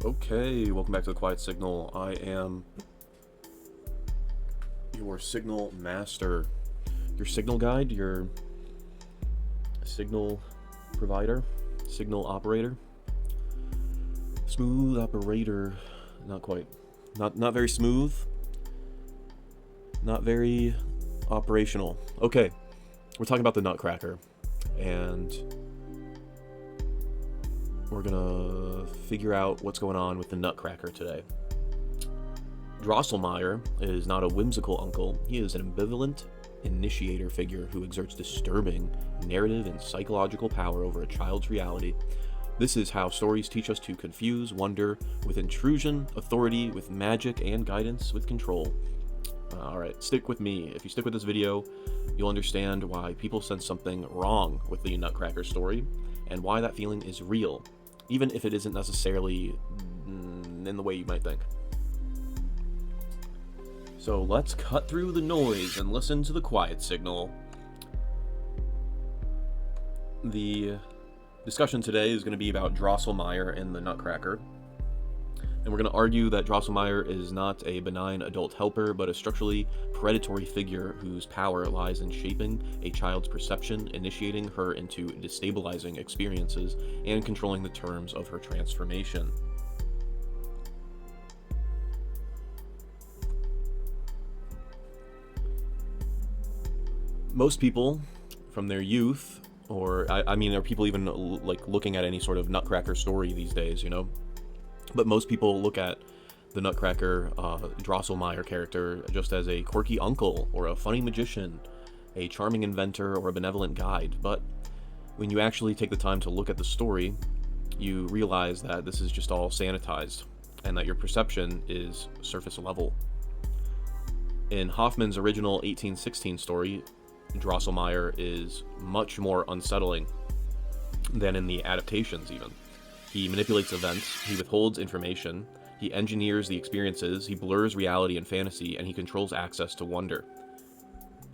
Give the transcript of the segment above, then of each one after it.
Okay, welcome back to the Quiet Signal. I am your signal master, your signal guide, your signal provider, signal operator, smooth operator. Not quite, not very smooth, not very operational. Okay, we're talking about the Nutcracker, and we're gonna figure out what's going on with the Nutcracker today. Drosselmeyer is not a whimsical uncle. He is an ambivalent initiator figure who exerts disturbing narrative and psychological power over a child's reality. This is how stories teach us to confuse wonder with intrusion, authority with magic, and guidance with control. Alright, stick with me. If you stick with this video, you'll understand why people sense something wrong with the Nutcracker story, and why that feeling is real, even if it isn't necessarily in the way you might think. So let's cut through the noise and listen to the quiet signal. The discussion today is going to be about Drosselmeyer and the Nutcracker. And we're going to argue that Drosselmeyer is not a benign adult helper, but a structurally predatory figure whose power lies in shaping a child's perception, initiating her into destabilizing experiences, and controlling the terms of her transformation. Most people, from their youth, or I mean, are people even like looking at any sort of Nutcracker story these days, you know? But most people look at the Nutcracker Drosselmeyer character just as a quirky uncle, or a funny magician, a charming inventor, or a benevolent guide. But when you actually take the time to look at the story, you realize that this is just all sanitized, and that your perception is surface level. In Hoffman's original 1816 story, Drosselmeyer is much more unsettling than in the adaptations even. He manipulates events, he withholds information, he engineers the experiences, he blurs reality and fantasy, and he controls access to wonder.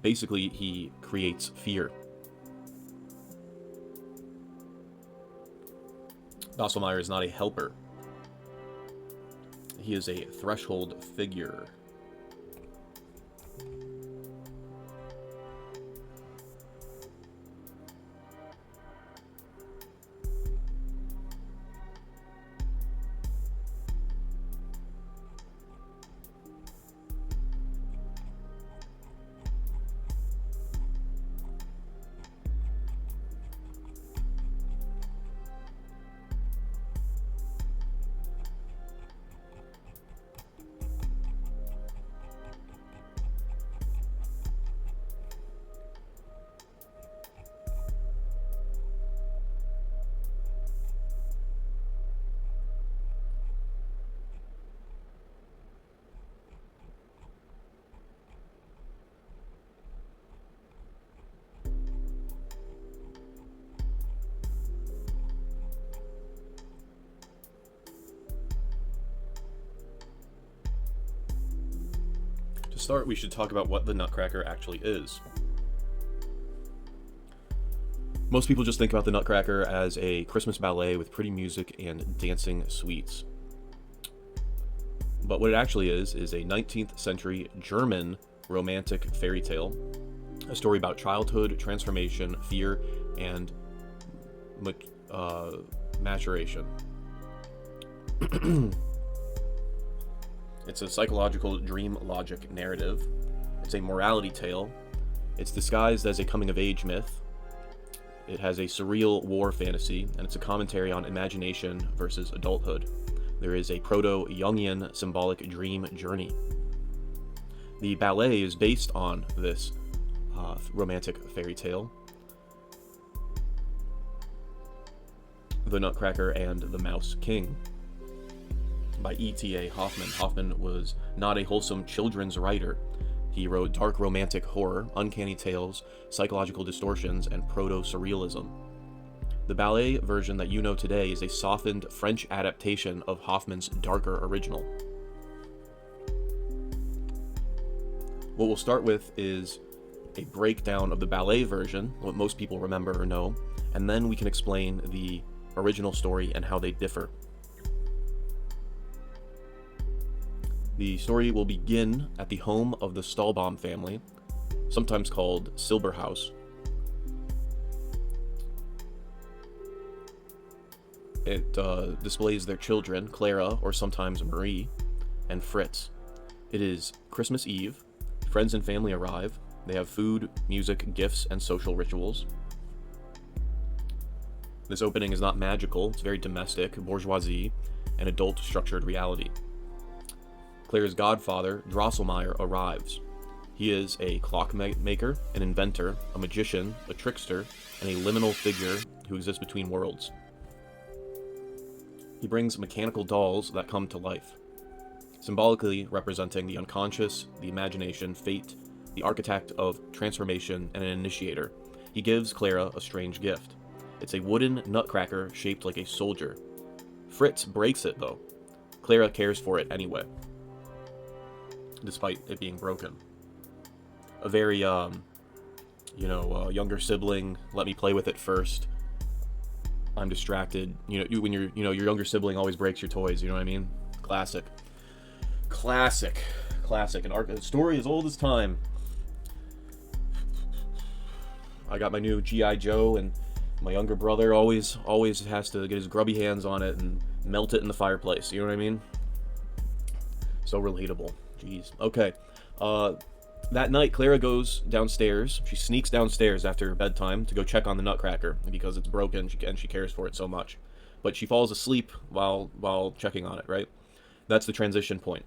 Basically, he creates fear. Drosselmeyer is not a helper. He is a threshold figure. To start, we should talk about what the Nutcracker actually is. Most people just think about the Nutcracker as a Christmas ballet with pretty music and dancing sweets. But what it actually is a 19th century German romantic fairy tale, a story about childhood, transformation, fear, and maturation. It's a psychological dream logic narrative. It's a morality tale. It's disguised as a coming-of-age myth. It has a surreal war fantasy, and it's a commentary on imagination versus adulthood. There is a proto-Jungian symbolic dream journey. The ballet is based on this romantic fairy tale, The Nutcracker and the Mouse King, by E.T.A. Hoffman. Hoffman was not a wholesome children's writer. He wrote dark romantic horror, uncanny tales, psychological distortions, and proto-surrealism. The ballet version that you know today is a softened French adaptation of Hoffman's darker original. What we'll start with is a breakdown of the ballet version, what most people remember or know, and then we can explain the original story and how they differ. The story will begin at the home of the Stahlbaum family, sometimes called Silber House. It displays their children, Clara, or sometimes Marie, and Fritz. It is Christmas Eve. Friends and family arrive. They have food, music, gifts, and social rituals. This opening is not magical. It's very domestic, bourgeoisie, and adult structured reality. Claire's godfather, Drosselmeyer, arrives. He is a clockmaker, an inventor, a magician, a trickster, and a liminal figure who exists between worlds. He brings mechanical dolls that come to life, symbolically representing the unconscious, the imagination, fate, the architect of transformation, and an initiator. He gives Clara a strange gift. It's a wooden nutcracker shaped like a soldier. Fritz breaks it, though. Clara cares for it anyway, despite it being broken. A very, younger sibling, let me play with it first. I'm distracted. When your younger sibling always breaks your toys, you know what I mean? Classic. A story as old as time. I got my new G.I. Joe, and my younger brother always has to get his grubby hands on it and melt it in the fireplace. You know what I mean? So relatable. Jeez. Okay. That night, Clara goes downstairs. She sneaks downstairs after bedtime to go check on the Nutcracker because it's broken and she cares for it so much. But she falls asleep while checking on it, right? That's the transition point.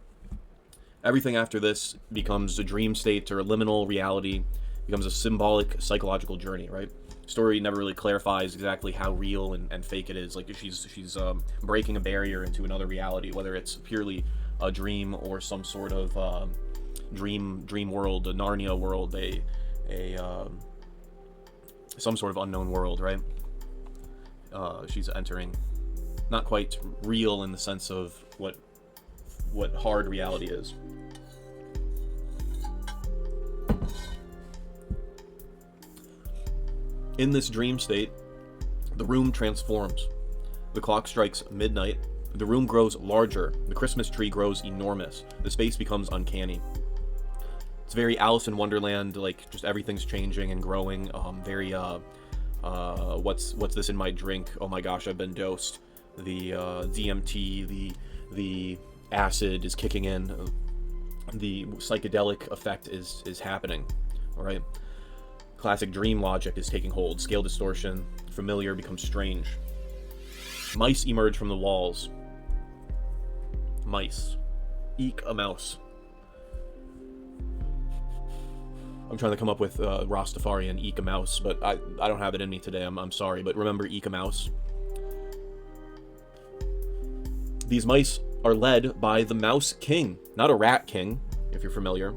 Everything after this becomes a dream state or a liminal reality, becomes a symbolic psychological journey, right? Story never really clarifies exactly how real and fake it is. Like she's breaking a barrier into another reality, whether it's purely a dream or some sort of dream world, a Narnia world, some sort of unknown world, right? She's entering not quite real in the sense of what hard reality is. In this dream state, the room transforms. The clock strikes midnight. The room grows larger. The Christmas tree grows enormous. The space becomes uncanny. It's very Alice in Wonderland, like just everything's changing and growing. Very what's this in my drink? Oh my gosh, I've been dosed. The DMT, the acid is kicking in. The psychedelic effect is happening. All right. Classic dream logic is taking hold. Scale distortion, familiar becomes strange. Mice emerge from the walls. Mice. Eek a mouse. I'm trying to come up with Rastafarian eek a mouse, but I don't have it in me today. I'm sorry, but remember eek a mouse. These mice are led by the Mouse King, not a Rat King, if you're familiar.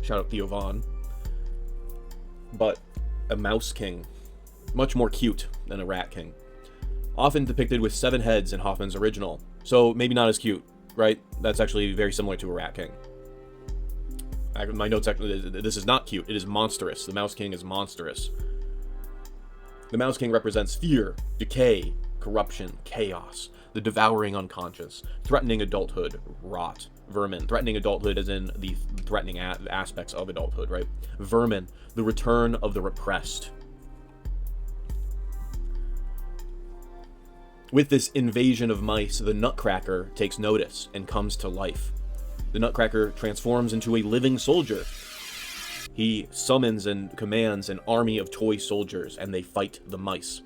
Shout out Theo Vaughn. But a Mouse King, much more cute than a Rat King. Often depicted with 7 heads in Hoffman's original, so maybe not as cute, right? That's actually very similar to a Rat King. My notes actually, this is not cute, it is monstrous. The Mouse King is monstrous. The Mouse King represents fear, decay, corruption, chaos, the devouring unconscious, threatening adulthood, rot, vermin. Threatening adulthood as in the threatening aspects of adulthood, right? Vermin, the return of the repressed. With this invasion of mice, the Nutcracker takes notice and comes to life. The Nutcracker transforms into a living soldier. He summons and commands an army of toy soldiers, and they fight the mice.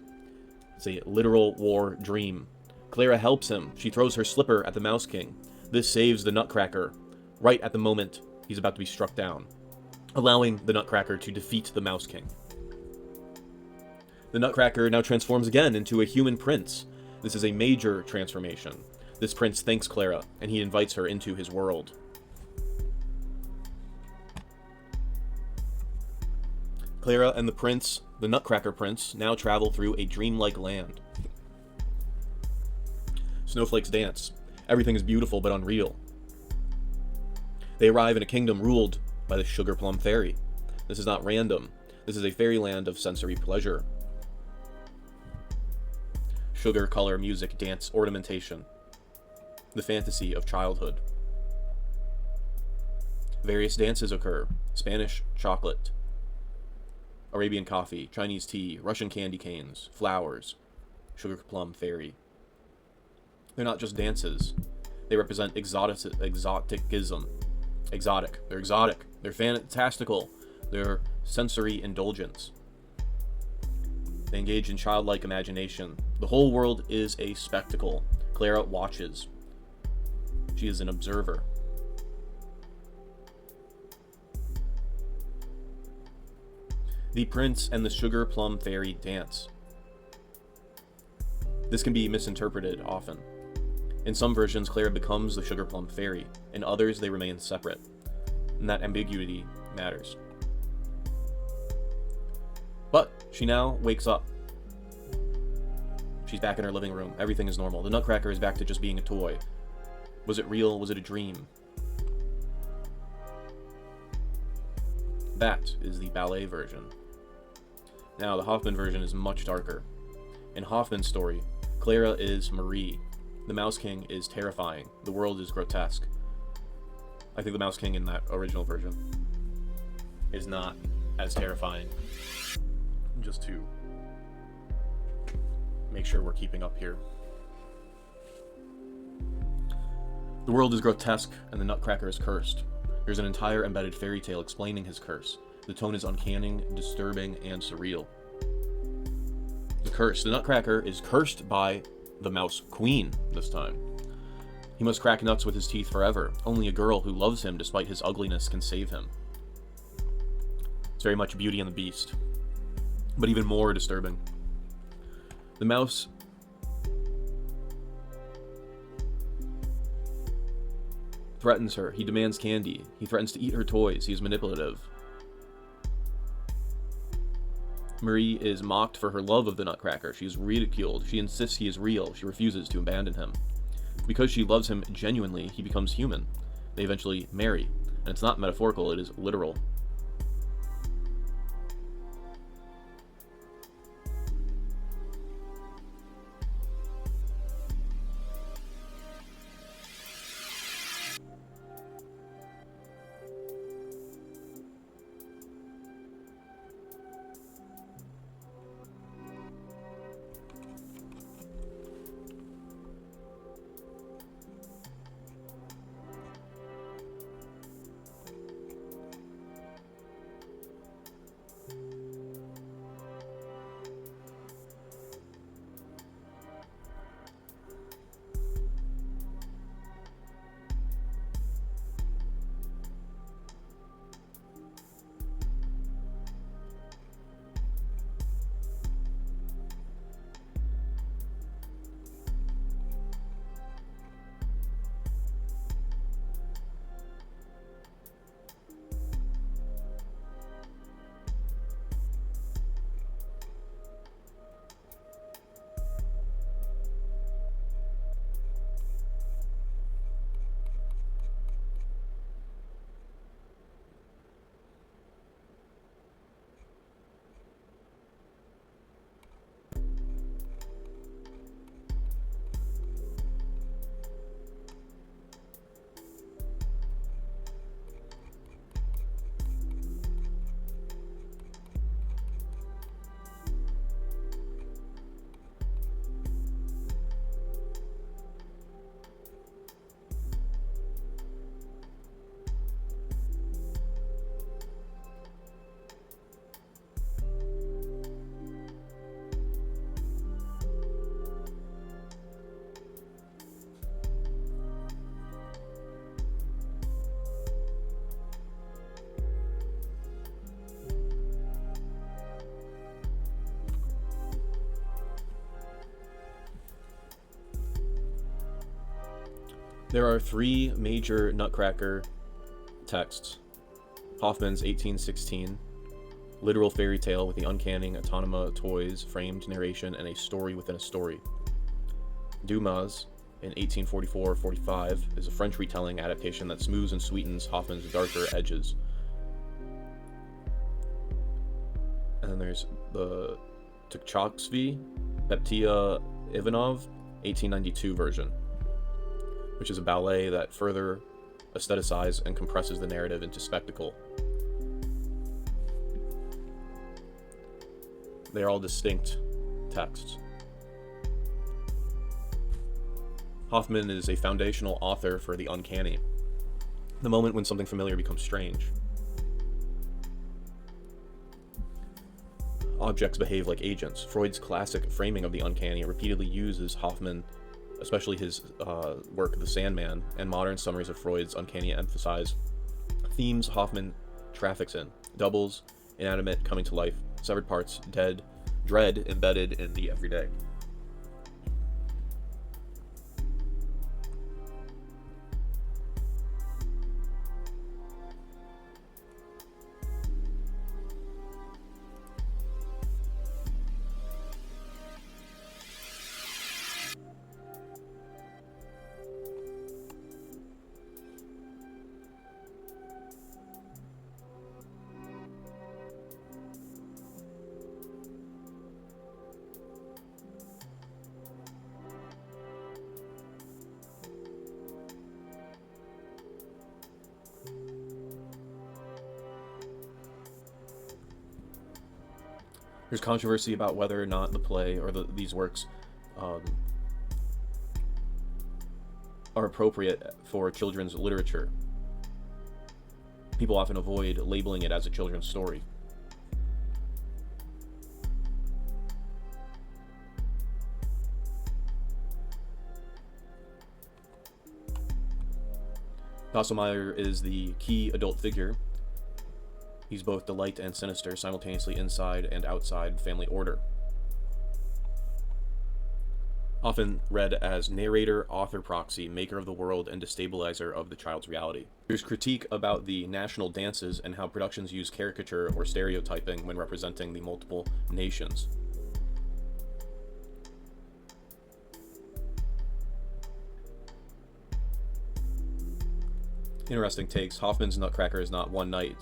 It's a literal war dream. Clara helps him. She throws her slipper at the Mouse King. This saves the Nutcracker right at the moment he's about to be struck down, allowing the Nutcracker to defeat the Mouse King. The Nutcracker now transforms again into a human prince. This is a major transformation. This prince thanks Clara, and he invites her into his world. Clara and the prince, the Nutcracker prince, now travel through a dreamlike land. Snowflakes dance. Everything is beautiful but unreal. They arrive in a kingdom ruled by the Sugar Plum Fairy. This is not random. This is a fairyland of sensory pleasure. Sugar, color, music, dance, ornamentation. The fantasy of childhood. Various dances occur: Spanish chocolate, Arabian coffee, Chinese tea, Russian candy canes, flowers, sugar plum fairy. They're not just dances. They represent exoticism. Exotic. They're exotic. They're fantastical. They're sensory indulgence. They engage in childlike imagination. The whole world is a spectacle. Clara watches. She is an observer. The Prince and the Sugar Plum Fairy dance. This can be misinterpreted often. In some versions, Clara becomes the Sugar Plum Fairy. In others, they remain separate. And that ambiguity matters. But she now wakes up. She's back in her living room. Everything is normal. The Nutcracker is back to just being a toy. Was it real? Was it a dream? That is the ballet version. Now, the Hoffman version is much darker. In Hoffman's story, Clara is Marie. The Mouse King is terrifying. The world is grotesque. I think the Mouse King in that original version is not as terrifying. Just to make sure we're keeping up here. The world is grotesque and the Nutcracker is cursed. There's an entire embedded fairy tale explaining his curse. The tone is uncanny, disturbing, and surreal. The curse. The Nutcracker is cursed by the Mouse Queen this time. He must crack nuts with his teeth forever. Only a girl who loves him despite his ugliness can save him. It's very much Beauty and the Beast, but even more disturbing. The mouse threatens her. He demands candy. He threatens to eat her toys. He is manipulative. Marie is mocked for her love of the Nutcracker. She is ridiculed. She insists he is real. She refuses to abandon him. Because she loves him genuinely, he becomes human. They eventually marry. And it's not metaphorical, it is literal. There are three major Nutcracker texts. Hoffman's 1816, literal fairy tale with the uncanny autonoma toys, framed narration, and a story within a story. Dumas, in 1844-45, is a French retelling adaptation that smooths and sweetens Hoffman's darker edges. And then there's the Tchaikovsky, Beptia Ivanov, 1892 version, which is a ballet that further aestheticizes and compresses the narrative into spectacle. They are all distinct texts. Hoffman is a foundational author for the uncanny, the moment when something familiar becomes strange. Objects behave like agents. Freud's classic framing of the uncanny repeatedly uses Hoffman, especially his work The Sandman, and modern summaries of Freud's uncanny emphasize themes Hoffman traffics in: doubles, inanimate coming to life, severed parts, dread embedded in the everyday. There's controversy about whether or not the play or these works are appropriate for children's literature. People often avoid labeling it as a children's story. Drosselmeyer is the key adult figure. He's both delight and sinister, simultaneously inside and outside family order. Often read as narrator, author proxy, maker of the world, and destabilizer of the child's reality. There's critique about the national dances and how productions use caricature or stereotyping when representing the multiple nations. Interesting takes. Hoffman's Nutcracker is not one night.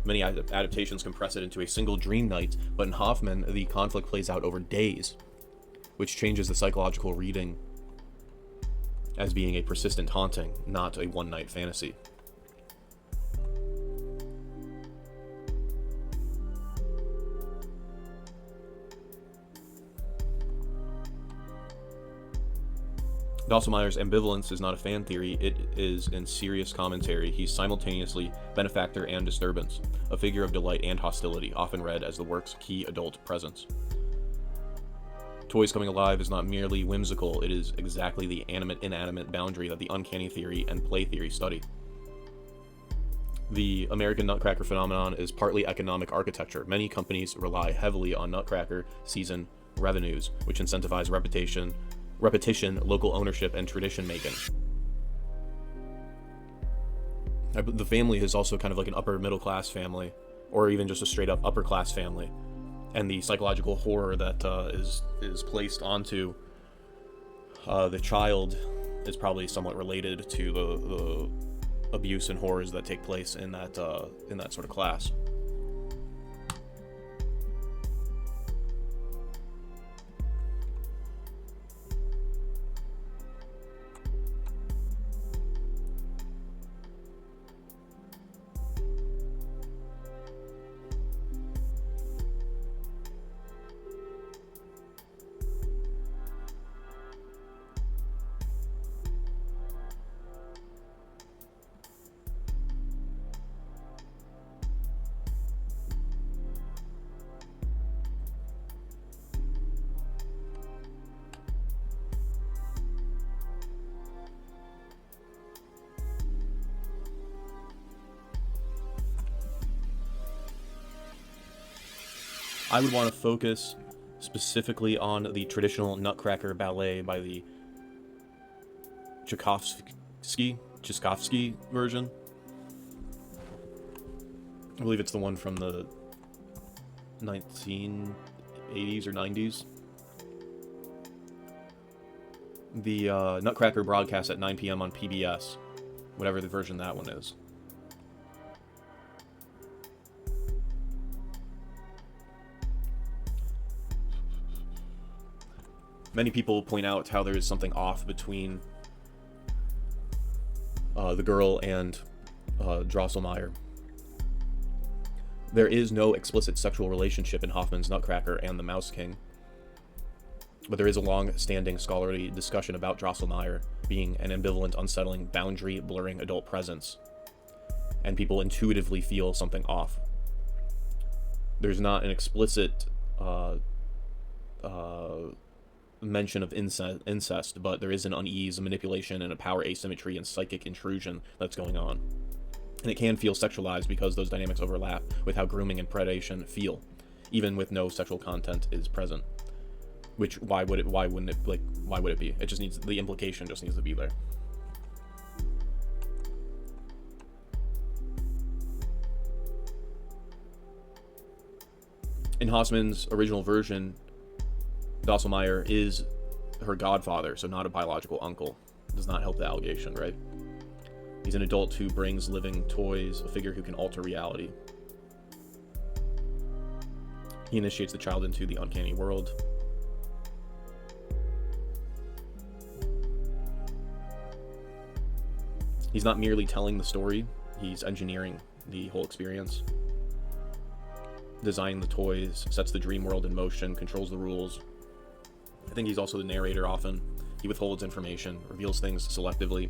Many adaptations compress it into a single dream night, but in Hoffman, the conflict plays out over days, which changes the psychological reading as being a persistent haunting, not a one-night fantasy. Drosselmeyer's ambivalence is not a fan theory, it is in serious commentary. He's simultaneously benefactor and disturbance, a figure of delight and hostility, often read as the work's key adult presence. Toys Coming Alive is not merely whimsical, it is exactly the animate-inanimate boundary that the uncanny theory and play theory study. The American Nutcracker phenomenon is partly economic architecture. Many companies rely heavily on Nutcracker season revenues, which incentivize repetition, local ownership, and tradition making. The family is also kind of like an upper middle class family, or even just a straight up upper class family, and the psychological horror that is placed onto the child is probably somewhat related to the abuse and horrors that take place in that sort of class. I would want to focus specifically on the traditional Nutcracker ballet by the Tchaikovsky version. I believe it's the one from the 1980s or 90s. The Nutcracker broadcast at 9 p.m. on PBS, whatever the version that one is. Many people point out how there is something off between the girl and Drosselmeyer. There is no explicit sexual relationship in Hoffman's Nutcracker and the Mouse King, but there is a long-standing scholarly discussion about Drosselmeyer being an ambivalent, unsettling, boundary-blurring adult presence, and people intuitively feel something off. There's not an explicit mention of incest, but there is an unease, a manipulation, and a power asymmetry and psychic intrusion that's going on. And it can feel sexualized because those dynamics overlap with how grooming and predation feel, even with no sexual content is present. Which, why would it be? It just needs, the implication just needs to be there. In Hoffman's original version, Drosselmeyer is her godfather, so not a biological uncle. Does not help the allegation, right? He's an adult who brings living toys, a figure who can alter reality. He initiates the child into the uncanny world. He's not merely telling the story, he's engineering the whole experience. Designing the toys, sets the dream world in motion, controls the rules. I think he's also the narrator often. He withholds information, reveals things selectively.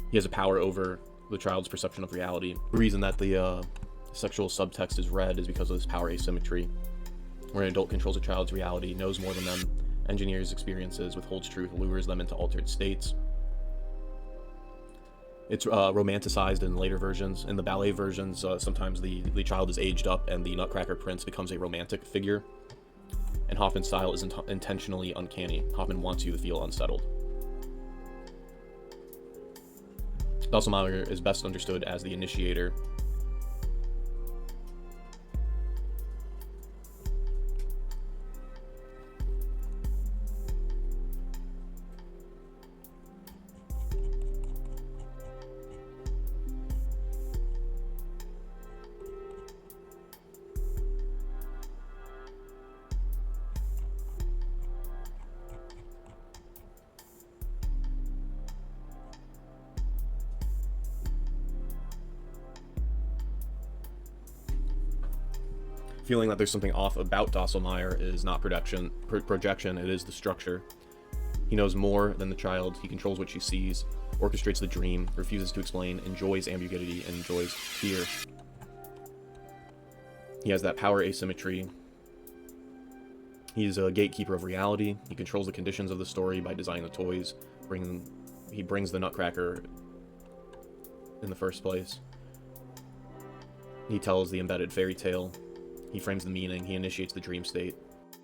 He has a power over the child's perception of reality. The reason that the sexual subtext is red is because of this power asymmetry, where an adult controls a child's reality, knows more than them, engineers experiences, withholds truth, lures them into altered states. It's romanticized in later versions. In the ballet versions, sometimes the child is aged up and the Nutcracker prince becomes a romantic figure. And Hoffman's style is intentionally uncanny. Hoffman wants you to feel unsettled. Drosselmeyer is best understood as the initiator. Feeling that there's something off about Drosselmeyer is not projection, it is the structure. He knows more than the child, he controls what she sees, orchestrates the dream, refuses to explain, enjoys ambiguity, and enjoys fear. He has that power asymmetry. He's a gatekeeper of reality. He controls the conditions of the story by designing the toys. He brings the Nutcracker in the first place. He tells the embedded fairy tale. He frames the meaning. He initiates the dream state.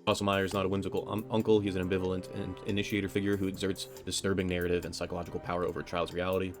Drosselmeyer is not a whimsical uncle. He's an ambivalent initiator figure who exerts disturbing narrative and psychological power over a child's reality.